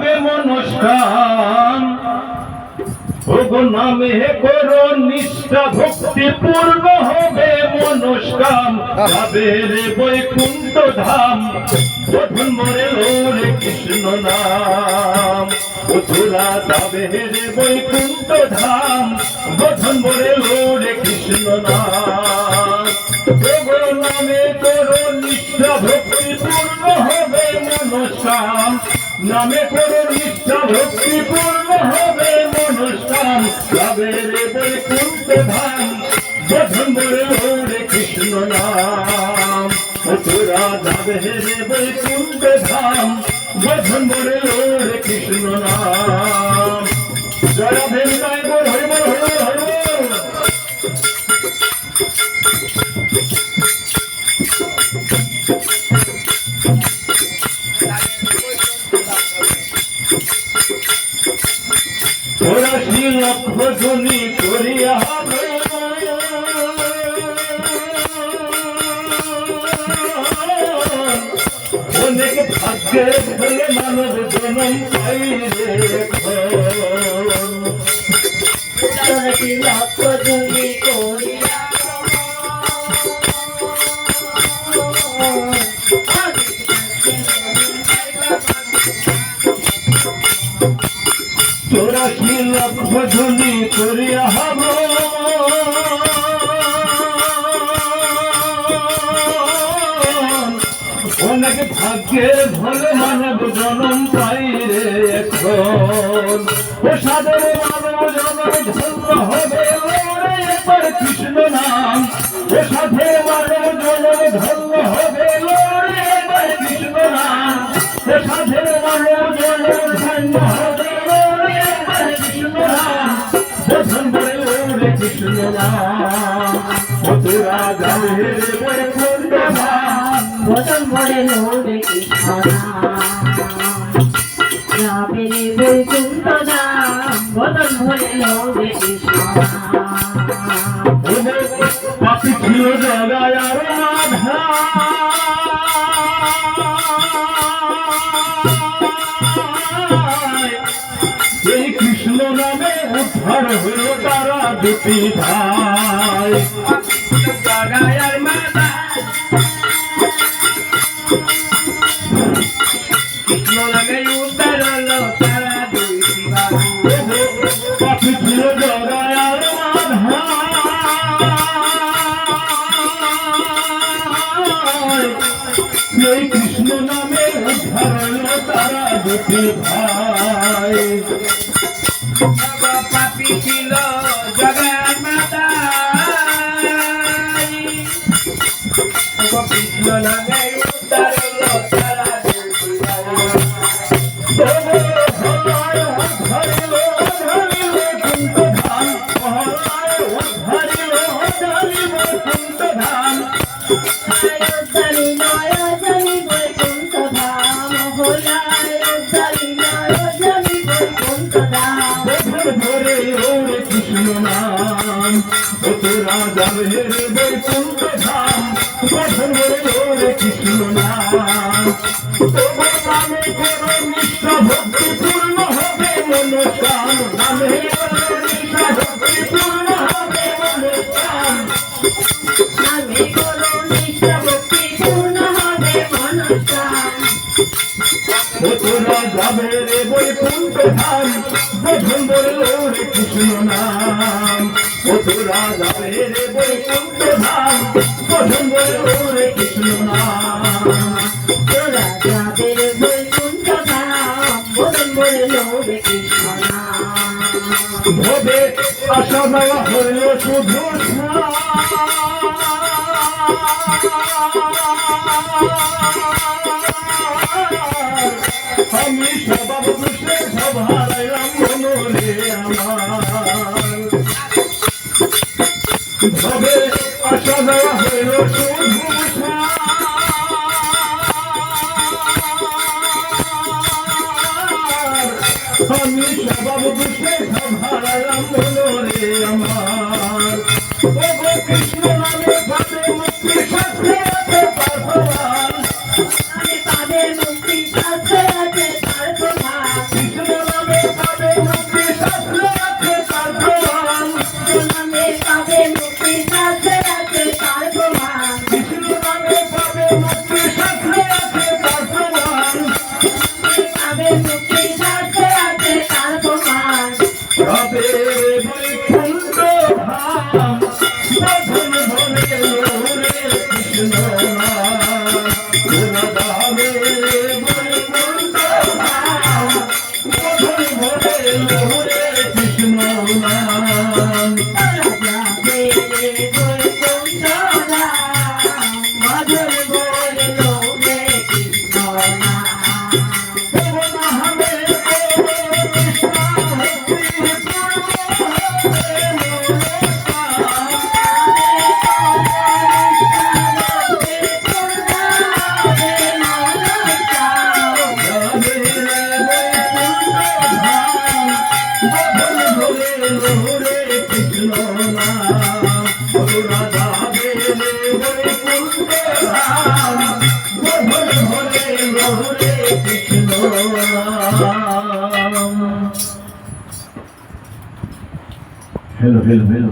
হবে মনস্কাম। ওগো নামে করো নিষ্ঠা ভক্তি পূর্ণ হবে মনস্কাম। যাবে রে বৈকুণ্ঠ ধাম বধন মরে ওরে কৃষ্ণ নাম। ওরা যাবে রে বৈকুণ্ঠ ধাম বধন মরে ওরে কৃষ্ণ নাম। ওগো নামে করো নিষ্ঠা ভক্তি পূর্ণ হবে মনস্কাম। নামে করো নিষ্ঠা ভক্তি পূর্ণ হবে মনস্কাম। যাবে রে বৈকুণ্ঠ ধাম বধন মরে ওরে কৃষ্ণ নাম। তোরা যাবে রে বৈকুণ্ঠ ধাম বধন মরে ওরে কৃষ্ণ নাম। জয় ভেঙ্কাই বল হরি বল হরি বল হরি বল। ওরা শ্রীলক্ষ ধ্বনি করিয়া অনেক ভাগ্যে বলে মানব জনম পাই রে। শ্রীলক্ষ ধ্বনি করিয়া তোরা শ্রীলক্ষ ধ্বনি করিয়া হব অনেক ভাগ্যের ভলে মানব জনম পাই রে এখন। ও সাধের মানব জনম ধন্য হবে ওরে একবার কৃষ্ণ নাম। ও সাধের মানব জনম ধন্য হবে ওরে একবার কৃষ্ণ নাম। ও সাধের মানব জনম ধন্য হবে ওরে একবার কৃষ্ণ নাম। বধন করে ওরে কৃষ্ণ নাম। তোরা যাবে রে বৈকুণ্ঠ ধাম বদন ভরে লোরে কৃষ্ণ নাম। যাবে রে বৈকুণ্ঠ ধাম বদন ভরে লোরে কৃষ্ণ নাম। পাপি ছিল জগায় আর মাধা এই কৃষ্ণ নামে উদ্ধার হলো তারা দুটি ভাই। জগায় আর মাধা কৃষ্ণ নামে উদ্ধার হলো তারা দুটি ভাই। পাপি ছিল জগায় আর মাধা এই কৃষ্ণ নামে উদ্ধার হলো তারা দুটি ভাই। পাপি ছিল জগৎ মাতা কৃষ্ণ নামে উদ্ধার হলো তারা দুটি ভাই। তোরা যাবে রে বৈকুণ্ঠ ধাম বধন করে ওরে কৃষ্ণ নাম। তোমার নামে করো নিষ্ঠা ভক্তি পূর্ণ হবে মনস্কাম। নামে করো নিষ্ঠা ভক্তি পূর্ণ হবে মনস্কাম। নামে করো নিষ্ঠা ভক্তি পূর্ণ হবে মনস্কাম। তোরা যাবে রে বৈকুণ্ঠ ধাম বধন করে ওরে কৃষ্ণ নাম। তোরা যাবে রে বৈকুণ্ঠ ধাম বধন করে ওরে কৃষ্ণ নাম। তোরা যাবে রে বৈকুণ্ঠ ধাম বদন ভরে লোরে কৃষ্ণ নাম। ভবে আশা দেওয়া হইল শুধু আমি স্বভাব দোষে সব হারাইলাম মনরে আমার। ভবে আশা দেওয়া হইল শুধু আমি স্বভাব দোষে সব হারাইলাম মনরে আমার। ওগো কৃষ্ণ নামে পাবে মুক্তি শাস্ত্রে আছে পার্থবান। আমি পাবে মুক্তি শাস্ত্রে আছে তার প্রভাব। Hello hello hello